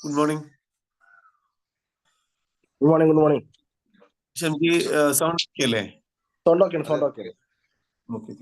Good morning. Good morning. Good morning. Shamji, sound okay? Sound okay. Sound okay. Okay.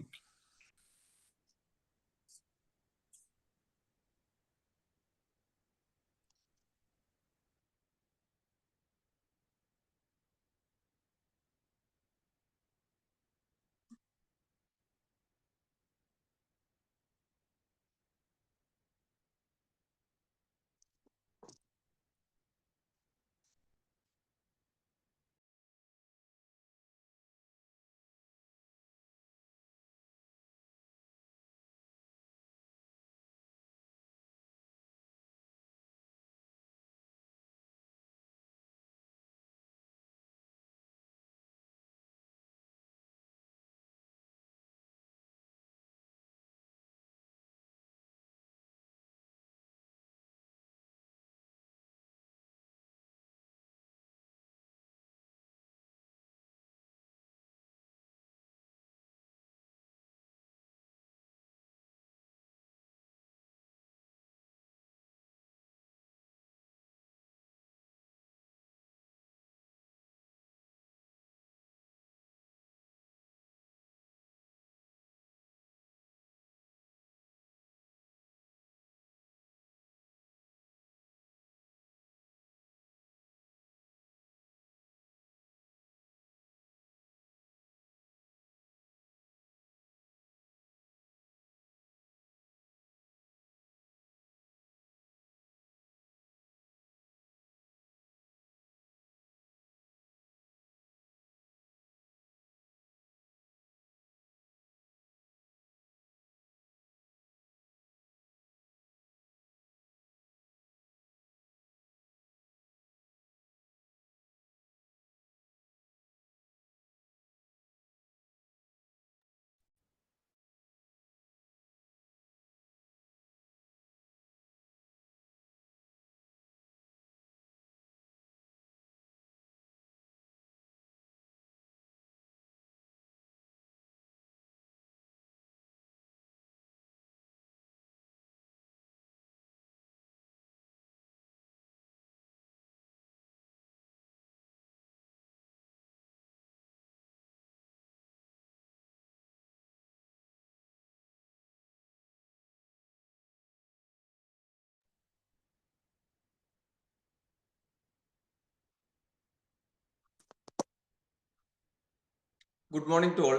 Good morning to all.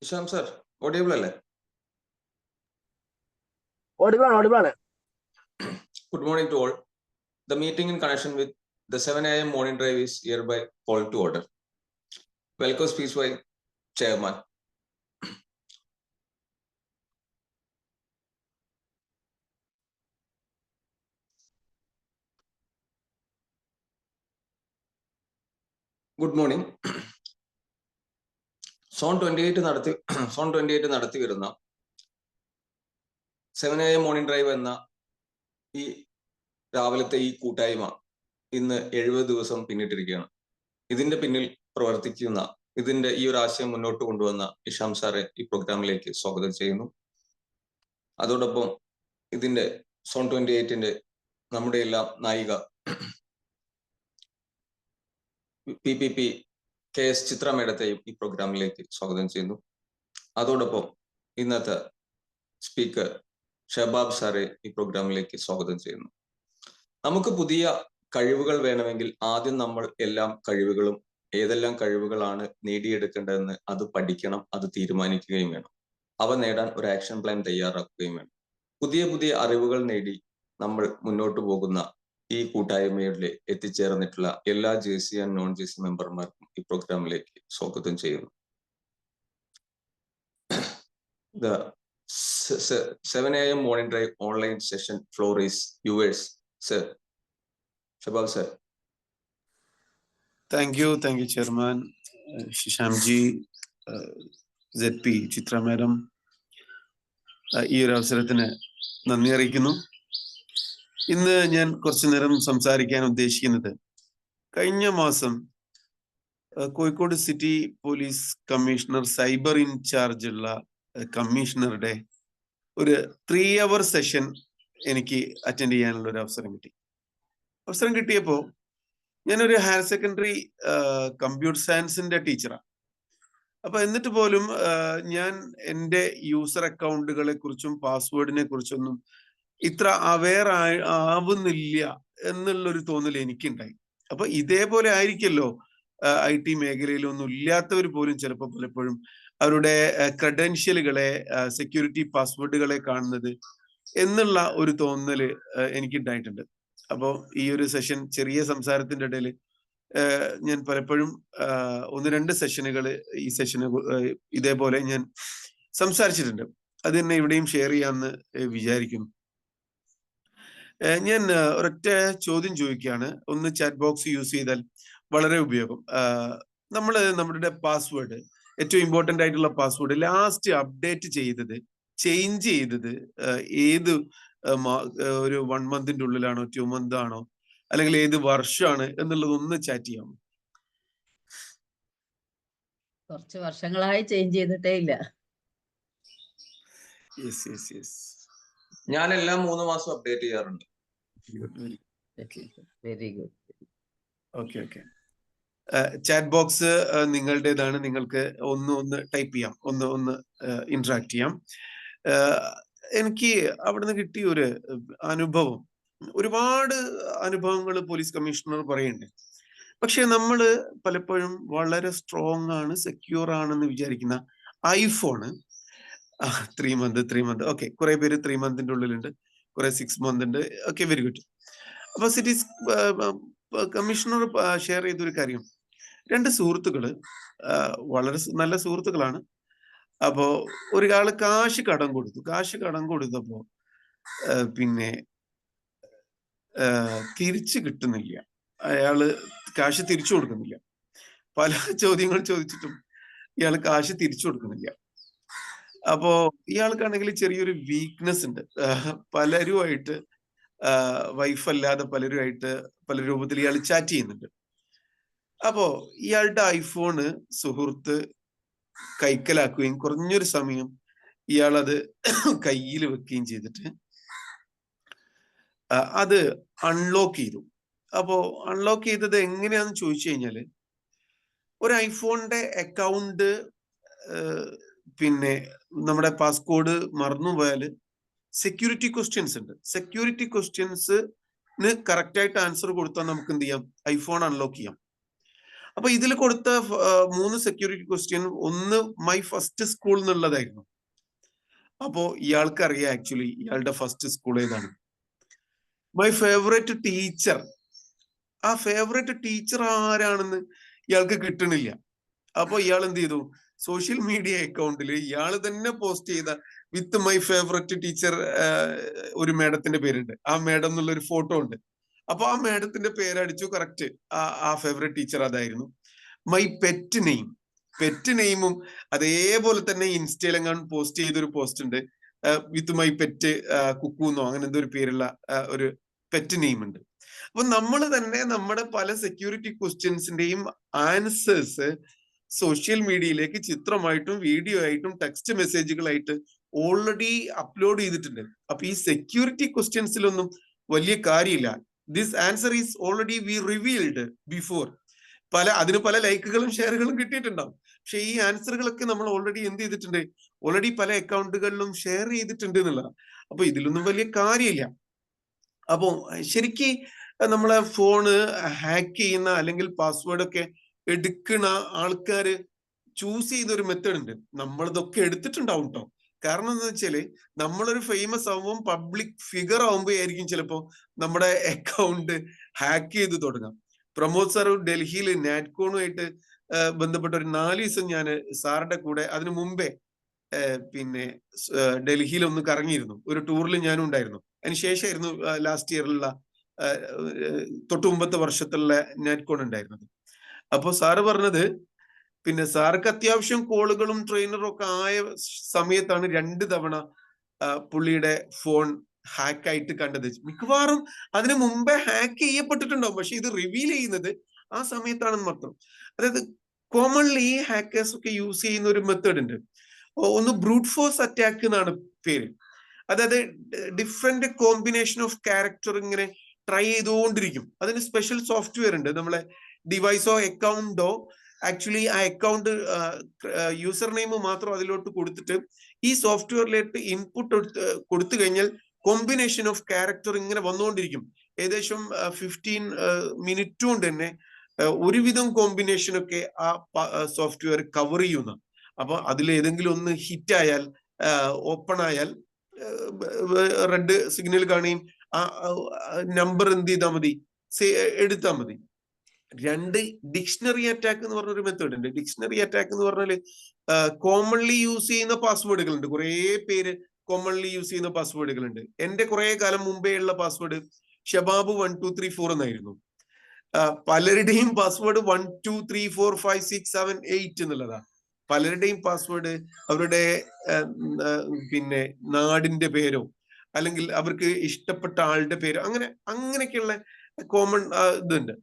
Isham sir, audible alle? Audible. Good morning to all. The meeting in connection with the 7 a.m. morning drive is hereby called to order. Welcome speech by Chairman. Good morning. Zone 28 നടത്തി വരുന്ന 7 a.m. Morning drive എന്ന ഈ രാവിലത്തെ ഈ കൂട്ടായ്മ ഇന്ന് 70 ദിവസം പിന്നിട്ടിരിക്കുകയാണ്. ഇതിന്റെ പിന്നിൽ പ്രവർത്തിക്കുന്ന ഇതിന്റെ ഈ ഒരു ആശയം മുന്നോട്ട് കൊണ്ടുവന്ന ഇഷാം സാറെ ഈ പ്രോഗ്രാമിലേക്ക് സ്വാഗതം ചെയ്യുന്നു. അതോടൊപ്പം ഇതിന്റെ സോൺ 28ന്റെ നമ്മുടെ എല്ലാം നായിക PPP KS ചിത്ര മേഡത്തെയും ഈ പ്രോഗ്രാമിലേക്ക് സ്വാഗതം ചെയ്യുന്നു. അതോടൊപ്പം ഇന്നത്തെ സ്പീക്കർ ഷബാബ് സാറെ ഈ പ്രോഗ്രാമിലേക്ക് സ്വാഗതം ചെയ്യുന്നു. നമുക്ക് പുതിയ കഴിവുകൾ വേണമെങ്കിൽ ആദ്യം നമ്മൾ ഏതെല്ലാം കഴിവുകളാണ് നേടിയെടുക്കേണ്ടതെന്ന് അത് പഠിക്കണം, അത് തീരുമാനിക്കുകയും വേണം. അവ നേടാൻ ഒരു ആക്ഷൻ പ്ലാൻ തയ്യാറാക്കുകയും വേണം. പുതിയ അറിവുകൾ നേടി നമ്മൾ മുന്നോട്ട് പോകുന്ന ഈ കൂട്ടായ്മയിൽ എത്തിച്ചേർന്നിട്ടുള്ള എല്ലാ JC ആൻഡ് നോൺ JC മെമ്പർമാർക്കും ഈ പ്രോഗ്രാമിലേക്ക് സ്വാഗതം ചെയ്യുന്നു. The 7 a.m. morning drive online session floor is yours, sir. Shabab sir. Thank you, Chairman. Shamji, ZP, Chitra madam ഈ ഒരു അവസരത്തിന് നന്ദി അറിയിക്കുന്നു. ഇന്ന് ഞാൻ കുറച്ചു നേരം സംസാരിക്കാൻ ഉദ്ദേശിക്കുന്നത് കഴിഞ്ഞ മാസം Kozhikode city police commissioner cyber in-charge ഉള്ള കമ്മീഷണറുടെ ഒരു 3 hour സെഷൻ എനിക്ക് അറ്റൻഡ് ചെയ്യാനുള്ള ഒരു അവസരം കിട്ടിയപ്പോ ഞാനൊരു ഹയർ സെക്കൻഡറി കമ്പ്യൂട്ടർ സയൻസിന്റെ ടീച്ചറാണ്. അപ്പൊ എന്നിട്ട് പോലും ഞാൻ എൻ്റെ യൂസർ അക്കൗണ്ടുകളെ കുറിച്ചും പാസ്വേഡിനെ കുറിച്ചൊന്നും ഇത്ര അവെയർ ആവുന്നില്ല എന്നുള്ളൊരു തോന്നൽ എനിക്കുണ്ടായി. അപ്പൊ ഇതേപോലെ ആയിരിക്കല്ലോ IT മേഖലയിലൊന്നും ഇല്ലാത്തവർ പോലും ചിലപ്പോൾ പലപ്പോഴും അവരുടെ ക്രെഡൻഷ്യലുകളെ, സെക്യൂരിറ്റി പാസ്വേഡുകളെ കാണുന്നത് എന്നുള്ള ഒരു തോന്നല് എനിക്കുണ്ടായിട്ടുണ്ട്. അപ്പോൾ ഈ ഒരു സെഷൻ, ചെറിയ സംസാരത്തിന്റെ ഇടയിൽ ഞാൻ പലപ്പോഴും 1-2 സെഷനുകൾ ഈ സെഷന് ഇതേപോലെ ഞാൻ സംസാരിച്ചിട്ടുണ്ട്. അത് തന്നെ ഇവിടെയും ഷെയർ ചെയ്യാമെന്ന് വിചാരിക്കുന്നു. ഞാൻ ഒരൊറ്റ ചോദ്യം ചോദിക്കുകയാണ്. ഒന്ന് ചാറ്റ് ബോക്സ് യൂസ് ചെയ്താൽ വളരെ ഉപയോഗം. നമ്മുടെ പാസ്വേഡ്, ഏറ്റവും ഇമ്പോർട്ടന്റ് ആയിട്ടുള്ള പാസ്വേഡ് ലാസ്റ്റ് അപ്ഡേറ്റ് ചെയ്തത്, ചേഞ്ച് ചെയ്തത് ഏത് ഒരു 1 monthന്റെ ഉള്ളിലാണോ, 2 month ആണോ, അല്ലെങ്കിൽ ഏത് വർഷമാണ് എന്നുള്ളത് ഒന്ന് ചാറ്റ് ചെയ്യാമോ? കുറച്ച് വർഷങ്ങളായി ചേഞ്ച് ചെയ്തിട്ടേ ഇല്ല. ഞാനെല്ലാം 3 മാസം അപ്ഡേറ്റ് ചെയ്യാറുണ്ട്. Very good. Okay. Chat box നിങ്ങളുടേതാണ്. നിങ്ങൾക്ക് ഒന്ന് ടൈപ്പ് ചെയ്യാം, ഒന്ന് ഇന്ററാക്ട് ചെയ്യാം. എനിക്ക് അവിടുന്ന് കിട്ടിയ ഒരു അനുഭവം, ഒരുപാട് അനുഭവങ്ങൾ പോലീസ് കമ്മീഷണർ പറയുന്നുണ്ട്. പക്ഷെ നമ്മൾ പലപ്പോഴും വളരെ സ്ട്രോങ് ആണ്, സെക്യൂർ ആണെന്ന് വിചാരിക്കുന്ന ഐഫോണ് 3 month ഓക്കെ, കുറെ പേര് 3 monthന്റെ ഉള്ളിലുണ്ട്, കുറെ 6 month ഉണ്ട്. Okay, very good. അപ്പൊ സിറ്റീസ് കമ്മീഷണർ ഷെയർ ചെയ്തൊരു കാര്യം, 2 സുഹൃത്തുക്കള് വളരെ നല്ല സുഹൃത്തുക്കളാണ്. അപ്പോ ഒരാള് കാശ് കടം കൊടുത്തപ്പോ പിന്നെ തിരിച്ചു കിട്ടുന്നില്ല. അയാള് കാശ് തിരിച്ചു കൊടുക്കുന്നില്ല. പല ചോദ്യങ്ങൾ ചോദിച്ചിട്ടും ഇയാള് കാശ് തിരിച്ചു കൊടുക്കുന്നില്ല. അപ്പോ ഇയാൾക്കാണെങ്കിൽ ചെറിയൊരു വീക്ക്നെസ് ഉണ്ട്. പലരുമായിട്ട്, വൈഫ് അല്ലാതെ പലരുമായിട്ട് പല രൂപത്തിൽ ഇയാൾ ചാറ്റ് ചെയ്യുന്നുണ്ട്. അപ്പോ ഇയാളുടെ ഐഫോണ് സുഹൃത്ത് കൈക്കലാക്കുകയും കുറഞ്ഞൊരു സമയം ഇയാൾ അത് കയ്യിൽ വെക്കുകയും ചെയ്തിട്ട് അത് അൺലോക്ക് ചെയ്തു. അപ്പോ അൺലോക്ക് ചെയ്തത് എങ്ങനെയാന്ന് ചോദിച്ചു കഴിഞ്ഞാല്, ഒരു ഐഫോണിന്റെ അക്കൗണ്ട് പിന്നെ നമ്മുടെ പാസ്കോഡ് മറന്നുപോയാല് സെക്യൂരിറ്റി ക്വസ്റ്റ്യൻസ് ഉണ്ട്. സെക്യൂരിറ്റി ക്വസ്റ്റ്യൻസിന് കറക്റ്റ് ആയിട്ട് ആൻസർ കൊടുത്താൽ നമുക്ക് എന്ത് ചെയ്യാം, ഐഫോൺ അൺലോക്ക് ചെയ്യാം. അപ്പൊ ഇതിൽ കൊടുത്ത 3 സെക്യൂരിറ്റി ക്വസ്റ്റ്യൻ, ഒന്ന് മൈ ഫസ്റ്റ് സ്കൂൾ എന്നുള്ളതായിരുന്നു. അപ്പോ ഇയാൾക്ക് അറിയാം ആക്ച്വലി ഇയാളുടെ ഫസ്റ്റ് സ്കൂൾ ഏതാണ്. മൈ ഫേവറേറ്റ് ടീച്ചർ, ആ ഫേവറേറ്റ് ടീച്ചർ ആരാണെന്ന് ഇയാൾക്ക് കിട്ടണില്ല. അപ്പൊ ഇയാൾ എന്ത് ചെയ്തു, സോഷ്യൽ മീഡിയ അക്കൗണ്ടിൽ ഇയാൾ തന്നെ പോസ്റ്റ് ചെയ്ത വിത്ത് മൈ ഫേവറേറ്റ് ടീച്ചർ ഒരു മേഡത്തിന്റെ പേരുണ്ട്, ആ മേഡം എന്നുള്ള ഒരു ഫോട്ടോ ഉണ്ട്. അപ്പൊ ആ മേഡത്തിന്റെ പേരടിച്ചു, കറക്റ്റ് ആ ഫേവറേറ്റ് ടീച്ചർ അതായിരുന്നു. മൈ പെറ്റ് നെയിമും അതേപോലെ തന്നെ ഇൻസ്റ്റയിലെങ്ങാനും പോസ്റ്റ് ചെയ്തൊരു പോസ്റ്റ് ഉണ്ട്, വിത്ത് മൈ പെറ്റ് കുക്കൂന്നോ അങ്ങനെ എന്തോ ഒരു പേരുള്ള ഒരു പെറ്റ് നെയിം ഉണ്ട്. അപ്പൊ നമ്മൾ തന്നെ നമ്മുടെ പല സെക്യൂരിറ്റി ക്വസ്റ്റ്യൻസിന്റെയും ആൻസേഴ്സ് സോഷ്യൽ മീഡിയയിലേക്ക് ചിത്രമായിട്ടും വീഡിയോ ആയിട്ടും ടെക്സ്റ്റ് മെസ്സേജുകളായിട്ട് ഓൾറെഡി അപ്ലോഡ് ചെയ്തിട്ടുണ്ട്. അപ്പൊ ഈ സെക്യൂരിറ്റി ക്വസ്റ്റ്യൻസിലൊന്നും വലിയ കാര്യമില്ല. This answer is already we revealed before. അതിന് പല ലൈക്കുകളും ഷെയറുകളും കിട്ടിയിട്ടുണ്ടാവും. പക്ഷെ ഈ ആൻസറുകളൊക്കെ നമ്മൾ ഓൾറെഡി എന്ത് ചെയ്തിട്ടുണ്ട്, ഓൾറെഡി പല അക്കൗണ്ടുകളിലും ഷെയർ ചെയ്തിട്ടുണ്ട് എന്നുള്ളതാണ്. അപ്പൊ ഇതിലൊന്നും വലിയ കാര്യമില്ല. അപ്പോ ശരിക്ക് നമ്മളെ ഫോണ് ഹാക്ക് ചെയ്യുന്ന അല്ലെങ്കിൽ പാസ്വേഡ് ഒക്കെ എടുക്കുന്ന ആൾക്കാര് ചൂസ് ചെയ്തൊരു മെത്തേഡ് ഉണ്ട്. നമ്മളിതൊക്കെ എടുത്തിട്ടുണ്ടാവും കേട്ടോ. കാരണം എന്താ വെച്ചാല് നമ്മളൊരു ഫേമസ് ആവുമ്പോൾ, പബ്ലിക് ഫിഗർ ആവുമ്പോഴായിരിക്കും ചിലപ്പോ നമ്മുടെ അക്കൗണ്ട് ഹാക്ക് ചെയ്ത് തുടങ്ങാം. പ്രമോദ് സാർ ഡൽഹിയിൽ നാറ്റ്കോണുമായിട്ട് ബന്ധപ്പെട്ട ഒരു 4 ദിവസം ഞാൻ സാറിന്റെ കൂടെ, അതിനു മുമ്പേ പിന്നെ ഡൽഹിയിൽ ഒന്ന് കറങ്ങിയിരുന്നു. ഒരു ടൂറിൽ ഞാനും ഉണ്ടായിരുന്നു. അതിനുശേഷമായിരുന്നു ലാസ്റ്റ് ഇയറിലുള്ള തൊട്ടു മുമ്പത്തെ വർഷത്തുള്ള നാറ്റ്കോൺ ഉണ്ടായിരുന്നത്. അപ്പൊ സാറ് പറഞ്ഞത്, പിന്നെ സാർക്ക് അത്യാവശ്യം കോളുകളും ട്രെയിനറും ഒക്കെ ആയ സമയത്താണ് 2 തവണ പുള്ളിയുടെ ഫോൺ ഹാക്ക് ആയിട്ട് കണ്ടത്. മിക്കവാറും അതിനു മുമ്പേ ഹാക്ക് ചെയ്യപ്പെട്ടിട്ടുണ്ടാവും, പക്ഷെ ഇത് റിവീൽ ചെയ്യുന്നത് ആ സമയത്താണെന്ന് മാത്രം. അതായത് കോമൺലി ഹാക്കേഴ്സ് ഒക്കെ യൂസ് ചെയ്യുന്ന ഒരു മെത്തേഡ് ഉണ്ട്. ഒന്ന് ബ്രൂട്ട് ഫോഴ്സ് അറ്റാക്ക് എന്നാണ് പേര്. അതായത് ഡിഫറെന്റ് കോമ്പിനേഷൻ ഓഫ് ക്യാരക്ടർ ഇങ്ങനെ ട്രൈ ചെയ്തുകൊണ്ടിരിക്കും. അതിന് സ്പെഷ്യൽ സോഫ്റ്റ്വെയർ ഉണ്ട്. നമ്മളെ ഡിവൈസോ അക്കൗണ്ടോ ആക്ച്വലി ആ അക്കൗണ്ട് യൂസർ നെയിം മാത്രം അതിലോട്ട് കൊടുത്തിട്ട് ഈ സോഫ്റ്റ്വെയറിലേക്ക് ഇൻപുട്ട് കൊടുത്തു കഴിഞ്ഞാൽ കോമ്പിനേഷൻ ഓഫ് ക്യാരക്ടർ ഇങ്ങനെ വന്നുകൊണ്ടിരിക്കും. ഏകദേശം 15 മിനിറ്റ് കൊണ്ട് തന്നെ ഒരുവിധം കോമ്പിനേഷൻ ഒക്കെ ആ സോഫ്റ്റ്വെയർ കവർ ചെയ്യുന്ന. അപ്പൊ അതിൽ ഏതെങ്കിലും ഒന്ന് ഹിറ്റ് ആയാൽ, ഓപ്പൺ ആയാൽ റെഡ് സിഗ്നൽ കാണുകയും ആ നമ്പർ എന്ത് ചെയ്താൽ മതി, എടുത്താൽ മതി. 2 ഡിക്ഷണറി അറ്റാക്ക് എന്ന് പറഞ്ഞൊരു മെത്തേഡ് ഉണ്ട്. ഡിക്ഷണറി അറ്റാക്ക് എന്ന് പറഞ്ഞാല് കോമൺലി യൂസ് ചെയ്യുന്ന പാസ്വേഡുകൾ ഉണ്ട്. കുറെ പേര് കോമൺലി യൂസ് ചെയ്യുന്ന പാസ്വേഡുകൾ ഉണ്ട്. എന്റെ കുറെ കാലം മുമ്പേ ഉള്ള പാസ്വേഡ് ഷബാബ് 1234 എന്നായിരുന്നു. പലരുടെയും പാസ്വേഡ് 12345678 എന്നുള്ളതാ. പലരുടെയും പാസ്വേഡ് അവരുടെ പിന്നെ നാടിന്റെ പേരോ അല്ലെങ്കിൽ അവർക്ക് ഇഷ്ടപ്പെട്ട ആളുടെ പേരോ അങ്ങനെയൊക്കെയുള്ള കോമൺ ഇതുണ്ട്.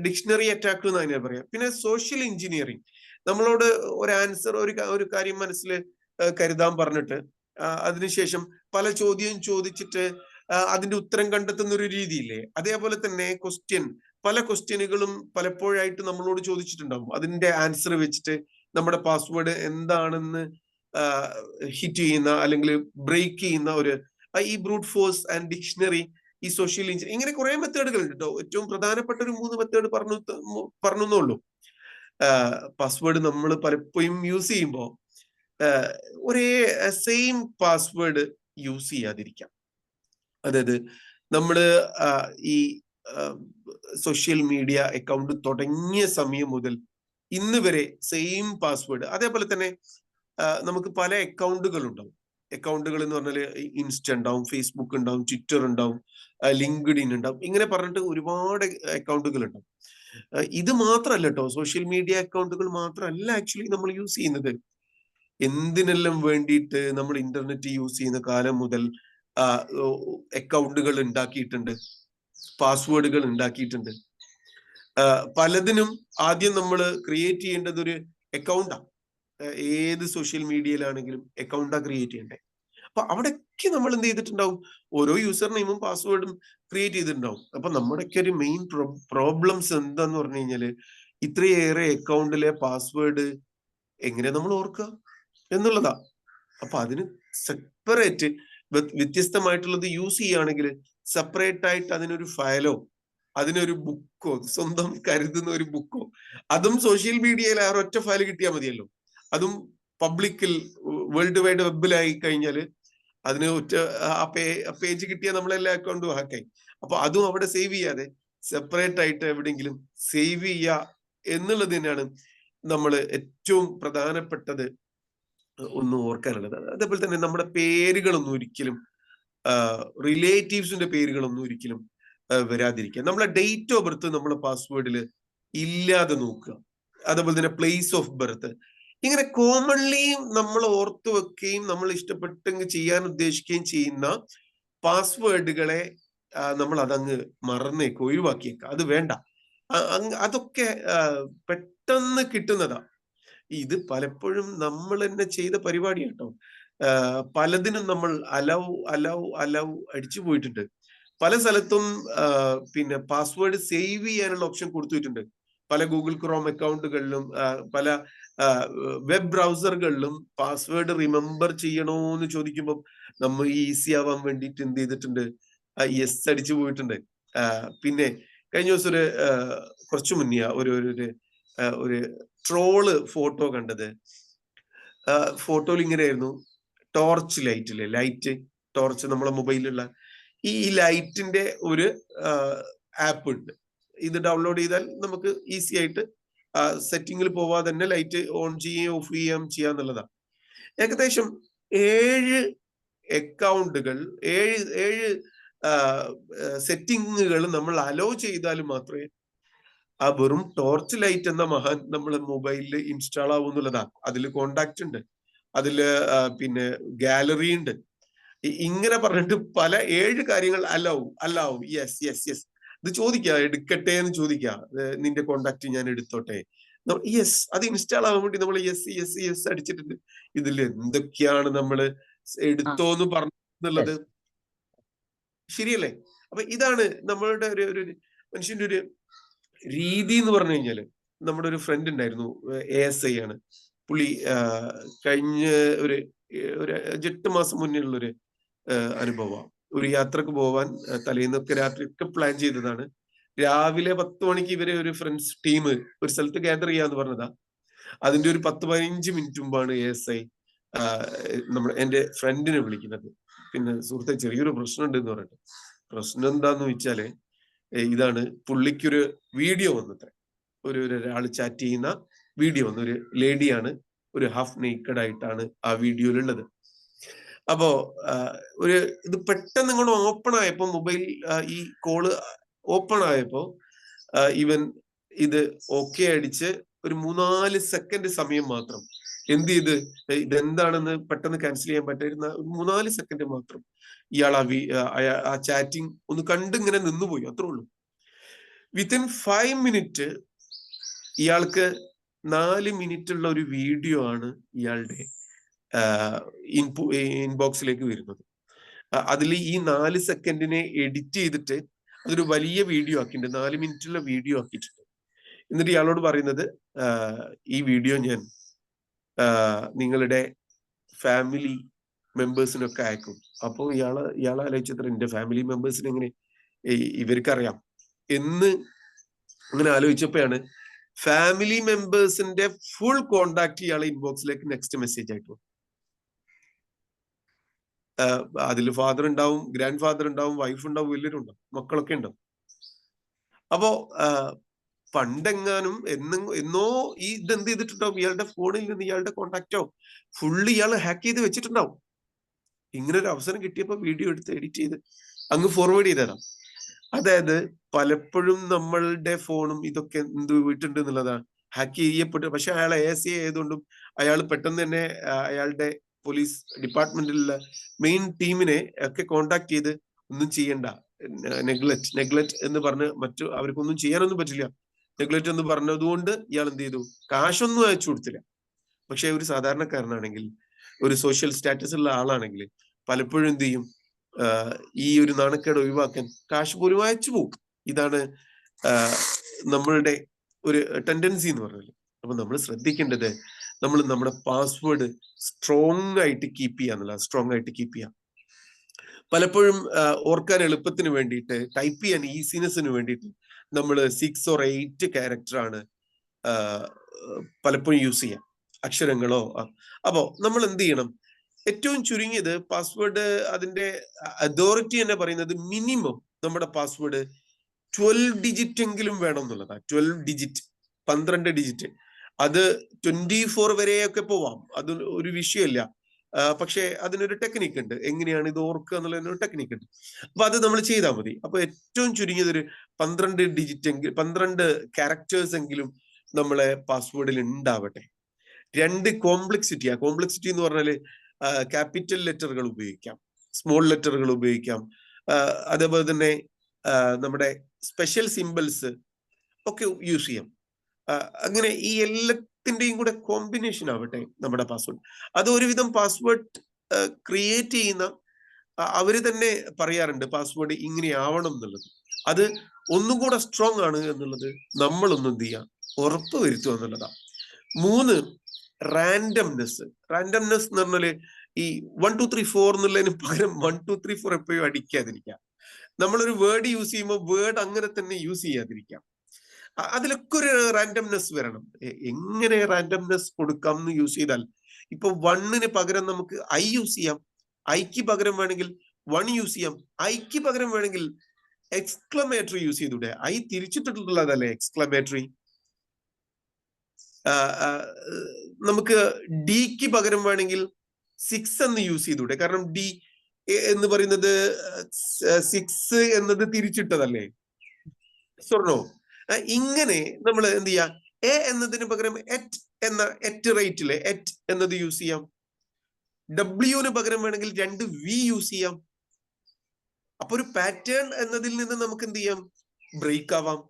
ഡിക്ഷണറി അറ്റാക്ക് എന്ന് അതിനെ പറയാം. പിന്നെ സോഷ്യൽ എഞ്ചിനീയറിങ്, നമ്മളോട് ഒരു ആൻസർ, ഒരു കാര്യം മനസ്സിൽ കരുതാൻ പറഞ്ഞിട്ട് അതിനുശേഷം പല ചോദ്യവും ചോദിച്ചിട്ട് അതിന്റെ ഉത്തരം കണ്ടെത്തുന്ന ഒരു രീതിയില്ലേ, അതേപോലെ തന്നെ പല ക്വസ്റ്റ്യനുകളും പലപ്പോഴായിട്ട് നമ്മളോട് ചോദിച്ചിട്ടുണ്ടാവും. അതിന്റെ ആൻസർ വെച്ചിട്ട് നമ്മുടെ പാസ്വേഡ് എന്താണെന്ന് ഹിറ്റ് ചെയ്യുന്ന അല്ലെങ്കിൽ ബ്രേക്ക് ചെയ്യുന്ന ഈ ബ്രൂട്ട് ഫോഴ്സ് ആൻഡ് ഡിക്ഷണറി, ഈ സോഷ്യൽ എഞ്ചിനീയറിംഗ്, ഇങ്ങനെ കുറെ മെത്തേഡുകൾ ഉണ്ട് കേട്ടോ. ഏറ്റവും പ്രധാനപ്പെട്ട ഒരു 3 മെത്തേഡ് പറഞ്ഞുള്ളൂ. പാസ്വേഡ് നമ്മൾ പലപ്പോഴും യൂസ് ചെയ്യുമ്പോൾ ഒരേ സെയിം പാസ്വേഡ് യൂസ് ചെയ്യാതിരിക്കാം. അതായത് നമ്മള് ഈ സോഷ്യൽ മീഡിയ അക്കൗണ്ട് തുടങ്ങിയ സമയം മുതൽ ഇന്ന് വരെ സെയിം പാസ്വേഡ്. അതേപോലെ തന്നെ നമുക്ക് പല അക്കൗണ്ടുകൾ ഉണ്ടാവും. അക്കൗണ്ടുകൾ എന്ന് പറഞ്ഞാൽ ഇൻസ്റ്റ ഉണ്ടാവും, ഫേസ്ബുക്ക് ഉണ്ടാവും, ട്വിറ്റർ ഉണ്ടാവും, ലിങ്ക്ഡിൻ ഉണ്ടാവും, ഇങ്ങനെ പറഞ്ഞിട്ട് ഒരുപാട് അക്കൗണ്ടുകൾ ഉണ്ടാവും. ഇത് മാത്രമല്ല കേട്ടോ, സോഷ്യൽ മീഡിയ അക്കൗണ്ടുകൾ മാത്രമല്ല ആക്ച്വലി നമ്മൾ യൂസ് ചെയ്യുന്നത്. എന്തിനെല്ലാം വേണ്ടിയിട്ട് നമ്മൾ ഇന്റർനെറ്റ് യൂസ് ചെയ്യുന്ന കാലം മുതൽ അക്കൗണ്ടുകൾ ഉണ്ടാക്കിയിട്ടുണ്ട്, പാസ്വേഡുകൾ ഉണ്ടാക്കിയിട്ടുണ്ട്. പലതിനും ആദ്യം നമ്മൾ ക്രിയേറ്റ് ചെയ്യേണ്ടത് ഒരു അക്കൗണ്ടാണ്. ഏത് സോഷ്യൽ മീഡിയയിലാണെങ്കിലും അക്കൗണ്ടാ ക്രിയേറ്റ് ചെയ്യണ്ടേ. അപ്പൊ അവിടെയൊക്കെ നമ്മൾ എന്ത് ചെയ്തിട്ടുണ്ടാവും, ഓരോ യൂസർ നെയിമും പാസ്വേഡും ക്രിയേറ്റ് ചെയ്തിട്ടുണ്ടാവും. അപ്പൊ നമ്മുടെയൊക്കെ ഒരു മെയിൻ പ്രോബ്ലംസ് എന്താന്ന് പറഞ്ഞു കഴിഞ്ഞാല്, ഇത്രയേറെ അക്കൗണ്ടിലെ പാസ്വേഡ് എങ്ങനെ നമ്മൾ ഓർക്കുക എന്നുള്ളതാ. അപ്പൊ അതിന് സെപ്പറേറ്റ് വ്യത്യസ്തമായിട്ടുള്ളത് യൂസ് ചെയ്യുകയാണെങ്കിൽ സെപ്പറേറ്റ് ആയിട്ട് അതിനൊരു ഫയലോ അതിനൊരു ബുക്കോ, സ്വന്തം കരുതുന്ന ഒരു ബുക്കോ, അതും സോഷ്യൽ മീഡിയയിൽ ആ ഒറ്റ ഫയൽ കിട്ടിയാൽ മതിയല്ലോ. അതും പബ്ലിക്കിൽ വേൾഡ് വൈഡ് വെബിലായി കഴിഞ്ഞാൽ അതിന് ആ പേജ് കിട്ടിയാൽ നമ്മളെല്ലാ അക്കൗണ്ടും ഹാക്കായി. അപ്പൊ അതും അവിടെ സേവ് ചെയ്യാതെ സെപ്പറേറ്റ് ആയിട്ട് എവിടെയെങ്കിലും സേവ് ചെയ്യുക എന്നുള്ളത് തന്നെയാണ് നമ്മൾ ഏറ്റവും പ്രധാനപ്പെട്ടത് ഒന്ന് ഓർക്കാനുള്ളത്. അതേപോലെ തന്നെ നമ്മുടെ പേരുകളൊന്നും ഒരിക്കലും, റിലേറ്റീവ്സിന്റെ പേരുകളൊന്നും ഒരിക്കലും വരാതിരിക്കുക. നമ്മളെ ഡേറ്റ് ഓഫ് ബർത്ത് നമ്മളെ പാസ്വേഡിൽ ഇല്ലാതെ നോക്കുക. അതേപോലെ തന്നെ പ്ലേസ് ഓഫ് ബർത്ത്, ഇങ്ങനെ കോമൺലി നമ്മൾ ഓർത്തു വെക്കുകയും നമ്മൾ ഇഷ്ടപ്പെട്ടെങ്കിൽ ചെയ്യാൻ ഉദ്ദേശിക്കുകയും ചെയ്യുന്ന പാസ്വേഡുകളെ നമ്മൾ അതങ്ങ് മറന്നേക്ക്, ഒഴിവാക്കിയേക്കുക. അത് വേണ്ട. അതൊക്കെ പെട്ടെന്ന് കിട്ടുന്നതാ. ഇത് പലപ്പോഴും നമ്മൾ തന്നെ ചെയ്ത പരിപാടി കേട്ടോ. പലതിനും നമ്മൾ അലൗ അടിച്ചു പോയിട്ടുണ്ട്. പല സ്ഥലത്തും പിന്നെ പാസ്വേഡ് സേവ് ചെയ്യാനുള്ള ഓപ്ഷൻ കൊടുത്തിട്ടുണ്ട്. പല ഗൂഗിൾ ക്രോം അക്കൗണ്ടുകളിലും പല വെബ് ബ്രൗസറുകളിലും പാസ്വേഡ് റിമെമ്പർ ചെയ്യണോന്ന് ചോദിക്കുമ്പോൾ നമ്മൾ ഈസി ആവാൻ വേണ്ടിയിട്ട് എന്ത് ചെയ്തിട്ടുണ്ട്, യെസ് അടിച്ചു പോയിട്ടുണ്ട്. പിന്നെ കഴിഞ്ഞ ദിവസം കുറച്ചു മുന്നേ ഒരു ട്രോള് ഫോട്ടോ കണ്ടത്. ഫോട്ടോയിൽ ഇങ്ങനെയായിരുന്നു, ടോർച്ച് ലൈറ്റ് ടോർച്ച് നമ്മളെ മൊബൈലിലുള്ള ഈ ലൈറ്റിന്റെ ഒരു ആപ്പ് ഉണ്ട്. ഇത് ഡൗൺലോഡ് ചെയ്താൽ നമുക്ക് ഈസി ആയിട്ട് സെറ്റിങ്ങിൽ പോവാതെ തന്നെ ലൈറ്റ് ഓൺ ചെയ്യുകയും ഓഫ് ചെയ്യുകയും ചെയ്യാന്നുള്ളതാണ്. ഏകദേശം 7 അക്കൗണ്ടുകൾ, 7 സെറ്റിങ്ങുകൾ നമ്മൾ അലോ ചെയ്താൽ മാത്രമേ ആ വെറും ടോർച്ച് ലൈറ്റ് എന്ന മഹാൻ നമ്മളെ മൊബൈലിൽ ഇൻസ്റ്റാൾ ആവുന്നുള്ളതാണ്. അതിൽ കോണ്ടാക്ട് ഉണ്ട്, അതില് പിന്നെ ഗാലറി ഉണ്ട്, ഇങ്ങനെ പറഞ്ഞിട്ട് പല 7 കാര്യങ്ങൾ അല്ലാവും. യെസ് ഇത് ചോദിക്കുക, എടുക്കട്ടെ എന്ന് ചോദിക്കുക, നിന്റെ കോണ്ടാക്ട് ഞാൻ എടുത്തോട്ടെ, യെസ്. അത് ഇൻസ്റ്റാൾ ആവാൻ വേണ്ടി നമ്മൾ യെസ് അടിച്ചിട്ടുണ്ട്. ഇതിൽ എന്തൊക്കെയാണ് നമ്മൾ എടുത്തോന്ന് പറഞ്ഞ എന്നുള്ളത് ശരിയല്ലേ? അപ്പൊ ഇതാണ് നമ്മളുടെ ഒരു മനുഷ്യന്റെ ഒരു രീതി എന്ന് പറഞ്ഞു കഴിഞ്ഞാല്. നമ്മുടെ ഒരു ഫ്രണ്ട് ഉണ്ടായിരുന്നു, ASI ആണ് പുള്ളി. കഴിഞ്ഞ ഒരു 8 മാസം മുന്നേ ഉള്ളൊരു അനുഭവം. ഒരു യാത്രക്ക് പോവാൻ തലേന്നൊക്കെ രാത്രിയൊക്കെ പ്ലാൻ ചെയ്തതാണ്. രാവിലെ 10 മണിക്ക് ഇവരെ ഒരു ഫ്രണ്ട്സ് ടീം ഒരു സ്ഥലത്ത് ഗ്യാദർ ചെയ്യാന്ന് പറഞ്ഞതാ. അതിന്റെ ഒരു 10-15 മിനിറ്റ് മുമ്പാണ് ASI എന്റെ ഫ്രണ്ടിനെ വിളിക്കുന്നത്. പിന്നെ സുഹൃത്തെ ചെറിയൊരു പ്രശ്നമുണ്ട് എന്ന് പറഞ്ഞിട്ട്. പ്രശ്നം എന്താന്ന് വെച്ചാല് ഇതാണ്, പുള്ളിക്കൊരു വീഡിയോ വന്നത്രേ. ഒരാൾ ചാറ്റ് ചെയ്യുന്ന വീഡിയോ വന്നു. ഒരു ലേഡിയാണ്, ഒരു ഹാഫ് നേക്കഡ് ആയിട്ടാണ് ആ വീഡിയോയിലുള്ളത്. അപ്പോ ഇത് പെട്ടെന്ന് ഇങ്ങോട്ട് ഓപ്പൺ ആയപ്പോ, മൊബൈൽ ഈ കോള് ഓപ്പൺ ആയപ്പോ ഇവൻ ഇത് ഓക്കെ അടിച്ച് ഒരു 3-4 സെക്കൻഡ് സമയം മാത്രം എന്ത് ചെയ്ത് ഇതെന്താണെന്ന് പെട്ടെന്ന് ക്യാൻസൽ ചെയ്യാൻ പറ്റുന്ന 3-4 സെക്കൻഡ് മാത്രം ഇയാൾ ആ ചാറ്റിംഗ് ഒന്ന് കണ്ടിങ്ങനെ നിന്നുപോയി, അത്രേ ഉള്ളൂ. വിത്തിൻ 5 മിനിറ്റ് ഇയാൾക്ക് 4 മിനിറ്റ് ഉള്ള ഒരു വീഡിയോ ആണ് ഇയാളുടെ ഇൻബോക്സിലേക്ക് വരുന്നത്. അതിൽ ഈ 4 സെക്കൻഡിനെ എഡിറ്റ് ചെയ്തിട്ട് അതൊരു വലിയ വീഡിയോ ആക്കിയിട്ടുണ്ട്, 4 മിനിറ്റുള്ള വീഡിയോ ആക്കിയിട്ടുണ്ട്. എന്നിട്ട് ഇയാളോട് പറയുന്നത്, ഈ വീഡിയോ ഞാൻ നിങ്ങളുടെ ഫാമിലി മെമ്പേഴ്സിനൊക്കെ അയക്കും. അപ്പോൾ ഇയാൾ ആലോചിച്ചത്ര എന്റെ ഫാമിലി മെമ്പേഴ്സിന് എങ്ങനെ ഇവർക്കറിയാം എന്ന് അങ്ങനെ ആലോചിച്ചപ്പോഴാണ് ഫാമിലി മെമ്പേഴ്സിന്റെ ഫുൾ കോണ്ടാക്ട് ഇയാളെ ഇൻബോക്സിലേക്ക് നെക്സ്റ്റ് മെസ്സേജ് ആയിട്ട്. അതിൽ ഫാദർ ഉണ്ടാവും, ഗ്രാൻഡ് ഫാദർ ഉണ്ടാവും, വൈഫ് ഉണ്ടാവും, എല്ലാവരും ഉണ്ടാവും, മക്കളൊക്കെ ഉണ്ടാവും. അപ്പോ പണ്ടെങ്ങാനും എന്നോ ഇതെന്ത് ചെയ്തിട്ടുണ്ടാവും, ഇയാളുടെ ഫോണിൽ നിന്ന് ഇയാളുടെ കോണ്ടാക്റ്റോ ഫുള്ള് ഇയാൾ ഹാക്ക് ചെയ്ത് വെച്ചിട്ടുണ്ടാവും. ഇങ്ങനെ ഒരു അവസരം കിട്ടിയപ്പോ വീഡിയോ എടുത്ത് എഡിറ്റ് ചെയ്ത് അങ്ങ് ഫോർവേഡ് ചെയ്തതാണ്. അതായത് പലപ്പോഴും നമ്മളുടെ ഫോണും ഇതൊക്കെ എന്ത് പോയിട്ടുണ്ട് എന്നുള്ളതാണ്, ഹാക്ക് ചെയ്യപ്പെട്ടു. പക്ഷെ അയാൾ ASI ആയതുകൊണ്ടും അയാൾ പെട്ടെന്ന് തന്നെ അയാളുടെ പോലീസ് ഡിപ്പാർട്ട്മെന്റിലുള്ള മെയിൻ ടീമിനെ ഒക്കെ കോണ്ടാക്ട് ചെയ്ത് ഒന്നും ചെയ്യണ്ട, നെഗ്ലറ്റ് എന്ന് പറഞ്ഞ് അവർക്കൊന്നും ചെയ്യാനൊന്നും പറ്റില്ല, നെഗ്ലറ്റ് എന്ന് പറഞ്ഞതുകൊണ്ട് ഇയാൾ എന്ത് ചെയ്തു, കാശൊന്നും അയച്ചു കൊടുത്തില്ല. പക്ഷെ ഒരു സാധാരണക്കാരനാണെങ്കിൽ, ഒരു സോഷ്യൽ സ്റ്റാറ്റസ് ഉള്ള ആളാണെങ്കിൽ പലപ്പോഴും എന്ത് ചെയ്യും, ഈ ഒരു നാണക്കേട് ഒഴിവാക്കാൻ കാശ് പോലും അയച്ചു പോകും. ഇതാണ് നമ്മളുടെ ഒരു ടെൻഡൻസി എന്ന് പറഞ്ഞാൽ. അപ്പൊ നമ്മൾ ശ്രദ്ധിക്കേണ്ടത്, നമ്മൾ നമ്മുടെ പാസ്വേഡ് സ്ട്രോങ് ആയിട്ട് കീപ്പ് ചെയ്യാന്നുള്ള, സ്ട്രോങ് ആയിട്ട് കീപ്പ് ചെയ്യാം. പലപ്പോഴും ഓർക്കാൻ എളുപ്പത്തിന് വേണ്ടിയിട്ട്, ടൈപ്പ് ചെയ്യാൻ ഈസിനെസ്സിന് വേണ്ടിയിട്ട് നമ്മൾ 6 or 8 ക്യാരക്ടറാണ് പലപ്പോഴും യൂസ് ചെയ്യാം, അക്ഷരങ്ങളോ. അപ്പോ നമ്മൾ എന്ത് ചെയ്യണം, ഏറ്റവും ചുരുങ്ങിയത് പാസ്വേഡ് അതിന്റെ അതോറിറ്റി തന്നെ പറയുന്നത് മിനിമം നമ്മുടെ പാസ്വേഡ് 12 ഡിജിറ്റ് എങ്കിലും വേണം എന്നുള്ളതാണ്. 12 ഡിജിറ്റ്, 12 ഡിജിറ്റ്. അത് 24 വരെയൊക്കെ പോവാം, അത് ഒരു വിഷയമില്ല. പക്ഷെ അതിനൊരു ടെക്നിക്ക് ഉണ്ട്, എങ്ങനെയാണ് ഇത് ഓർക്കുക എന്നുള്ളതിനൊരു ടെക്നിക്ക് ഉണ്ട്. അപ്പൊ അത് നമ്മൾ ചെയ്താൽ മതി. അപ്പൊ ഏറ്റവും ചുരുങ്ങിയത് ഒരു 12 ഡിജിറ്റ് എങ്കിലും, 12 ക്യാരക്ടേഴ്സ് എങ്കിലും നമ്മളെ പാസ്വേഡിൽ ഉണ്ടാവട്ടെ. 2 കോംപ്ലക്സിറ്റി. ആ കോംപ്ലക്സിറ്റി എന്ന് പറഞ്ഞാല് ക്യാപിറ്റൽ ലെറ്ററുകൾ ഉപയോഗിക്കാം, സ്മോൾ ലെറ്ററുകൾ ഉപയോഗിക്കാം, അതേപോലെ തന്നെ നമ്മുടെ സ്പെഷ്യൽ സിമ്പിൾസ് ഒക്കെ യൂസ് ചെയ്യാം. അങ്ങനെ ഈ എല്ലാത്തിന്റെയും കൂടെ കോമ്പിനേഷൻ ആവട്ടെ നമ്മുടെ പാസ്വേഡ്. അത് ഒരുവിധം പാസ്വേഡ് ക്രിയേറ്റ് ചെയ്യുന്ന അവര് തന്നെ പറയാറുണ്ട് പാസ്വേഡ് ഇങ്ങനെ ആവണം എന്നുള്ളത്. അത് ഒന്നും കൂടെ സ്ട്രോങ് ആണ് എന്നുള്ളത് നമ്മളൊന്നും എന്ത് ചെയ്യുക, ഉറപ്പ് വരുത്തുക എന്നുള്ളതാണ്. 3 റാൻഡംനെസ്. റാൻഡംനെസ് എന്ന് പറഞ്ഞാല് ഈ 1 2 3 4 എന്നുള്ളതിന് പകരം 1 2 3 4 എപ്പോഴും അടിക്കാതിരിക്കാം. നമ്മളൊരു വേർഡ് യൂസ് ചെയ്യുമ്പോൾ വേർഡ് അങ്ങനെ തന്നെ യൂസ് ചെയ്യാതിരിക്കാം. അതിലൊക്കെ ഒരു റാൻഡംനെസ് വരണം. എങ്ങനെ റാൻഡംനെസ് കൊടുക്കാം എന്ന് യൂസ് ചെയ്താൽ, ഇപ്പൊ 1ന് പകരം നമുക്ക് I യൂസ് ചെയ്യാം, Iക്ക് പകരം വേണമെങ്കിൽ 1 യൂസ് ചെയ്യാം, Iക്ക് പകരം വേണമെങ്കിൽ എക്സ്ക്ലമേറ്ററി യൂസ് ചെയ്തൂടെ? I തിരിച്ചിട്ടുള്ളതല്ലേ എക്സ്ക്ലമേറ്ററി. നമുക്ക് ഡിക്ക് പകരം വേണമെങ്കിൽ 6 എന്ന് യൂസ് ചെയ്തൂടെ? കാരണം ഡി എന്ന് പറയുന്നത് 6 എന്നത് തിരിച്ചിട്ടതല്ലേ, സ്വർണോ? ഇങ്ങനെ നമ്മൾ എന്ത് ചെയ്യാം, എ എന്നതിന് പകരം എറ്റ് റേറ്റിലെ എറ്റ് എന്നത് യൂസ് ചെയ്യാം. ഡബ്ല്യുവിന് പകരം വേണമെങ്കിൽ 2 വി യൂസ് ചെയ്യാം. അപ്പൊ ഒരു പാറ്റേൺ എന്നതിൽ നിന്ന് നമുക്ക് എന്ത് ചെയ്യാം, ബ്രേക്ക് ആവാം.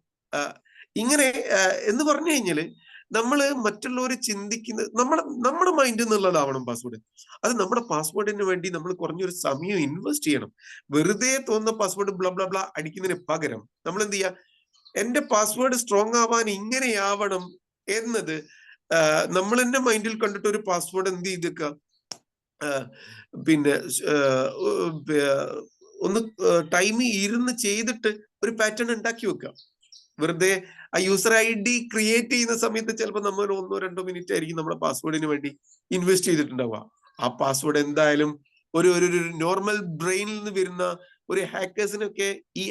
ഇങ്ങനെ എന്ന് പറഞ്ഞു കഴിഞ്ഞാല് നമ്മൾ മറ്റുള്ളവർ ചിന്തിക്കുന്നത് നമ്മുടെ മൈൻഡിൽ നിന്നുള്ളതാവണം പാസ്വേഡ്. അത് നമ്മുടെ പാസ്വേഡിന് വേണ്ടി നമ്മൾ കുറഞ്ഞൊരു സമയം ഇൻവെസ്റ്റ് ചെയ്യണം. വെറുതെ തോന്നുന്ന പാസ്വേഡ് ബ്ല ബ്ല ബ്ല അടിക്കുന്നതിന് പകരം നമ്മൾ എന്ത് ചെയ്യുക, എന്റെ പാസ്വേഡ് സ്ട്രോങ് ആവാൻ ഇങ്ങനെയാവണം എന്നത് നമ്മൾ തന്നെ മൈൻഡിൽ കണ്ടിട്ട് ഒരു പാസ്വേഡ് എന്ത് ചെയ്തേക്കുക, പിന്നെ ഒന്ന് ടൈം ഇരുന്ന് ചെയ്തിട്ട് ഒരു പാറ്റേൺ ഉണ്ടാക്കി വെക്കുക. വെറുതെ ആ യൂസർ ഐ ഡി ക്രിയേറ്റ് ചെയ്യുന്ന സമയത്ത് ചിലപ്പോൾ നമ്മൾ 1-2 മിനിറ്റ് ആയിരിക്കും നമ്മുടെ പാസ്വേഡിന് വേണ്ടി ഇൻവെസ്റ്റ് ചെയ്തിട്ടുണ്ടാവുക. ആ പാസ്വേഡ് എന്തായാലും ഒരു നോർമൽ ബ്രെയിനിൽ നിന്ന് വരുന്ന ഒരു ഹാക്കേഴ്സിനൊക്കെ ഈ